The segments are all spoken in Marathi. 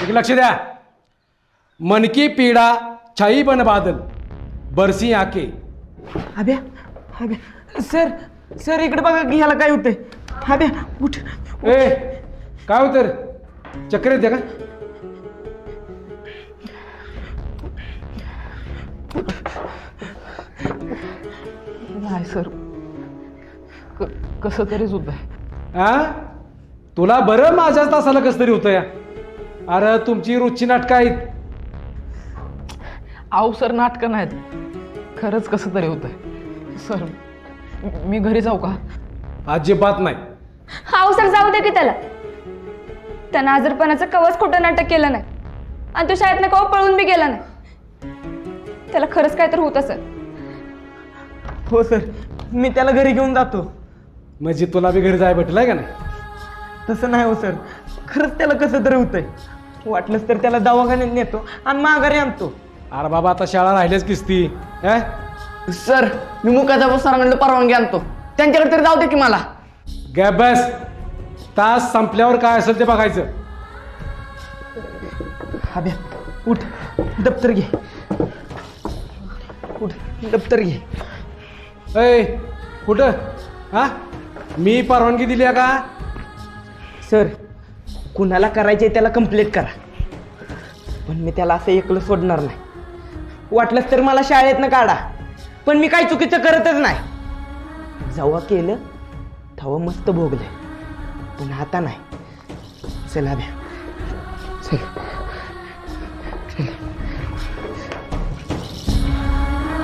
एक लक्ष द्या. मन की पीडा छाई बन बादल बरसी आके. अभ्या अभ्या सर सर इकडे बघा की ह्याला काय होतंय. अभ्या उठ. ए काय होतं चक्कर येते का? नाही सर कसं तरीच होत आहे. हा तुला बरं माझ्याच तासाला कसं तरी होतं या. अरे तुमची रोजची नाटकं आहेत. आहो सर नाटकं नाहीत खरंच कसं तरी होत आहे. सर मी घरी जाऊ का? अजिबात नाही. हाव सर जाऊ दे की त्याला. त्यानं आजारपणाचं कवच खोटं नाटक केलं नाही आणि तो शाळेतनं कवा पळून बी गेला नाही. त्याला खरंच काय तर होत असेल. हो सर मी त्याला घरी घेऊन जातो. म्हणजे तुला बी घरी जाय भेटलाय का नाही? तसं नाही हो सर खरंच त्याला कसं तरी होतंय. वाटलंच तर त्याला दवाखान्यात नेतो आणि माघारी आणतो. अरे बाबा आता शाळा राहिल्याच किसती. सर मी मुकाचा सरांकडे परवानगी आणतो त्यांच्याकडे तरी जाऊ दे की मला. गॅप बस. तास संपल्यावर काय असेल ते बघायचं. अभ्या उठ दप्तर घे. उठ दप्तर घे. ए कुठं हा मी परवानगी दिली आहे का? सर कुणाला करायचे त्याला कंप्लीट करा पण मी त्याला असं एकलं सोडणार नाही. वाटलंच तर मला शाळेतनं काढा पण मी काही चुकीचं करतच नाही. जेव्हा केलं तेव्हा मस्त भोगलंय पण आता नाही. चला भ्या चल.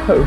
हळू